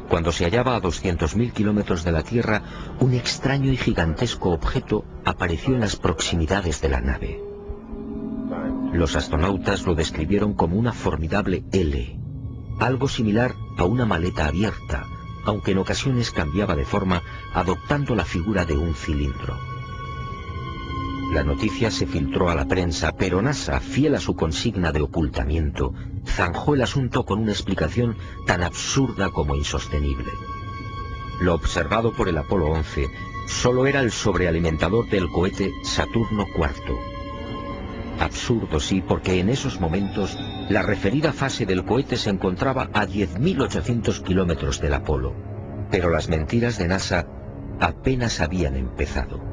Cuando se hallaba a 200.000 kilómetros de la Tierra, un extraño y gigantesco objeto apareció en las proximidades de la nave. Los astronautas lo describieron como una formidable L, algo similar a una maleta abierta, aunque en ocasiones cambiaba de forma, adoptando la figura de un cilindro. La noticia se filtró a la prensa, pero NASA, fiel a su consigna de ocultamiento, zanjó el asunto con una explicación tan absurda como insostenible. Lo observado por el Apolo 11 solo era el sobrealimentador del cohete Saturno IV. Absurdo, sí, porque en esos momentos la referida fase del cohete se encontraba a 10.800 kilómetros del Apolo. Pero las mentiras de NASA apenas habían empezado.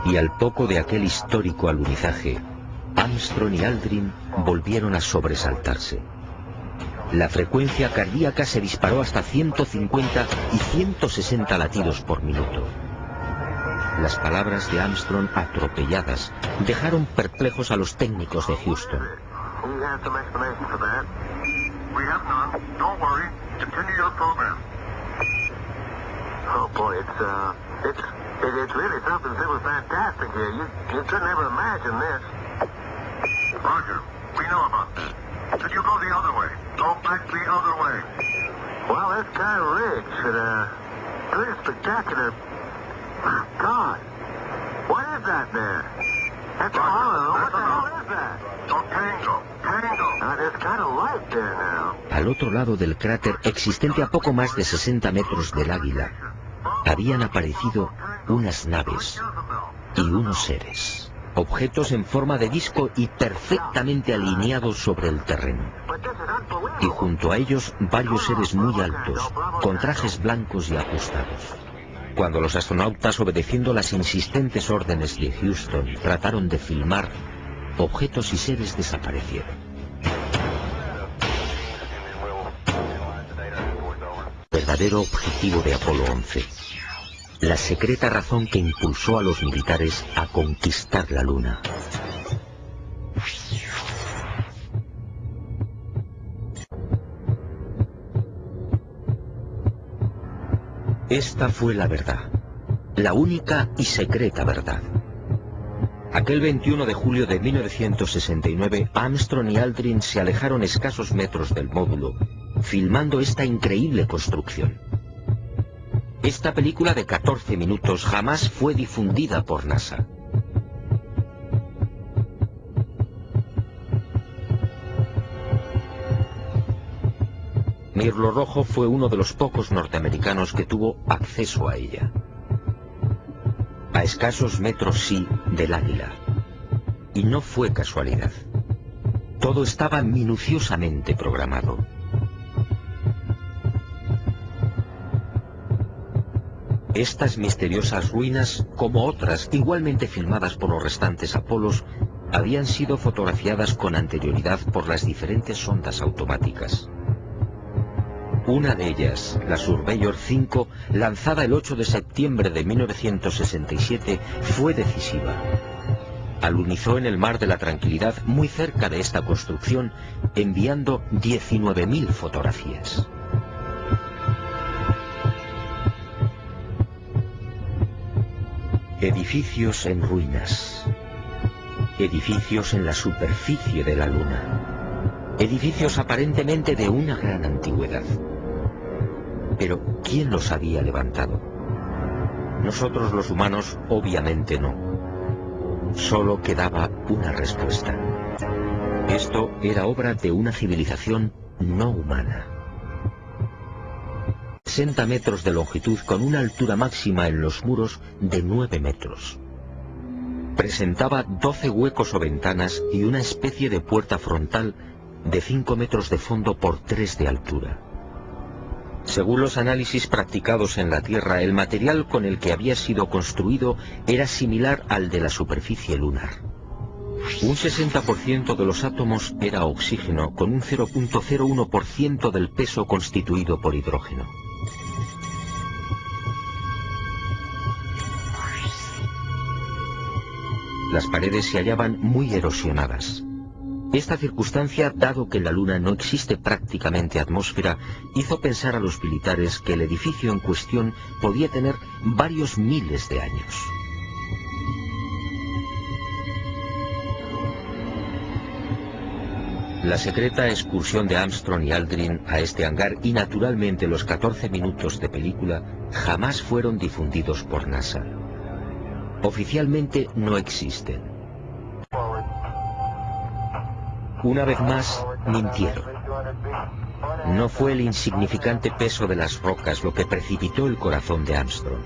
Y al poco de aquel histórico alunizaje, Armstrong y Aldrin volvieron a sobresaltarse. La frecuencia cardíaca se disparó hasta 150 y 160 latidos por minuto. Las palabras de Armstrong, atropelladas, dejaron perplejos a los técnicos de Houston. It's really something super fantastic here. You could never imagine this. Roger, we know about that. Could you go the other way? Go back the other way. Well, that's kind of rich and pretty spectacular. My God, what is that there? That's hollow. What the hell is that? Oh, Tango. There's kind of light there now. Al otro lado del cráter, existente a poco más de 60 metros del Águila, habían aparecido unas naves y unos seres, objetos en forma de disco y perfectamente alineados sobre el terreno. Y junto a ellos varios seres muy altos, con trajes blancos y ajustados. Cuando los astronautas, obedeciendo las insistentes órdenes de Houston, trataron de filmar, objetos y seres desaparecieron. Verdadero objetivo de Apolo 11. La secreta razón que impulsó a los militares a conquistar la Luna. Esta fue la verdad, la única y secreta verdad. Aquel 21 de julio de 1969, Armstrong y Aldrin se alejaron escasos metros del módulo, filmando esta increíble construcción. Esta película de 14 minutos jamás fue difundida por NASA. Mirlo Rojo fue uno de los pocos norteamericanos que tuvo acceso a ella. A escasos metros, sí, del Águila. Y no fue casualidad. Todo estaba minuciosamente programado. Estas misteriosas ruinas, como otras igualmente filmadas por los restantes Apolos, habían sido fotografiadas con anterioridad por las diferentes sondas automáticas. Una de ellas, la Surveyor 5, lanzada el 8 de septiembre de 1967, fue decisiva. Alunizó en el Mar de la Tranquilidad, muy cerca de esta construcción, enviando 19.000 fotografías. Edificios en ruinas. Edificios en la superficie de la Luna. Edificios aparentemente de una gran antigüedad. Pero, ¿quién los había levantado? Nosotros los humanos, obviamente no. Solo quedaba una respuesta. Esto era obra de una civilización no humana. 60 metros de longitud con una altura máxima en los muros de 9 metros. Presentaba 12 huecos o ventanas y una especie de puerta frontal de 5 metros de fondo por 3 de altura. Según los análisis practicados en la Tierra, el material con el que había sido construido era similar al de la superficie lunar. Un 60% de los átomos era oxígeno, con un 0.01% del peso constituido por hidrógeno. Las paredes se hallaban muy erosionadas. Esta circunstancia, dado que en la Luna no existe prácticamente atmósfera, hizo pensar a los militares que el edificio en cuestión podía tener varios miles de años. La secreta excursión de Armstrong y Aldrin a este hangar y naturalmente los 14 minutos de película jamás fueron difundidos por NASA. Oficialmente no existen. Una vez más, mintieron. No fue el insignificante peso de las rocas lo que precipitó el corazón de Armstrong.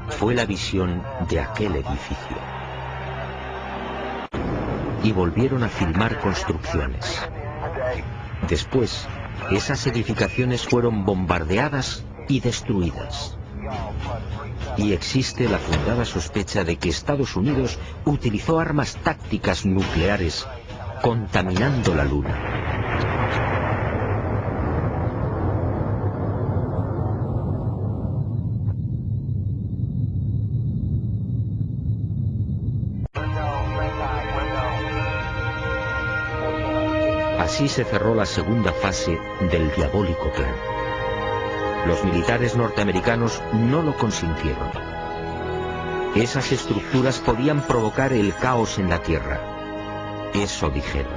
Fue la visión de aquel edificio. Y volvieron a filmar construcciones. Después, esas edificaciones fueron bombardeadas y destruidas. Y existe la fundada sospecha de que Estados Unidos utilizó armas tácticas nucleares contaminando la Luna. Así se cerró la segunda fase del diabólico plan. Los militares norteamericanos no lo consintieron. Esas estructuras podían provocar el caos en la Tierra. Eso dijeron.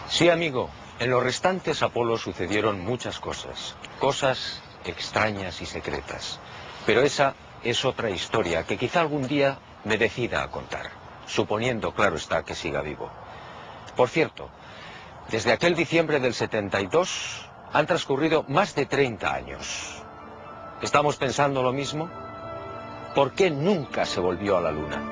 Sí, amigo. En los restantes Apolo sucedieron muchas cosas. Cosas extrañas y secretas. Pero esa es otra historia que quizá algún día me decida a contar. Suponiendo, claro está, que siga vivo. Por cierto, desde aquel diciembre del 72 han transcurrido más de 30 años. ¿Estamos pensando lo mismo? ¿Por qué nunca se volvió a la Luna?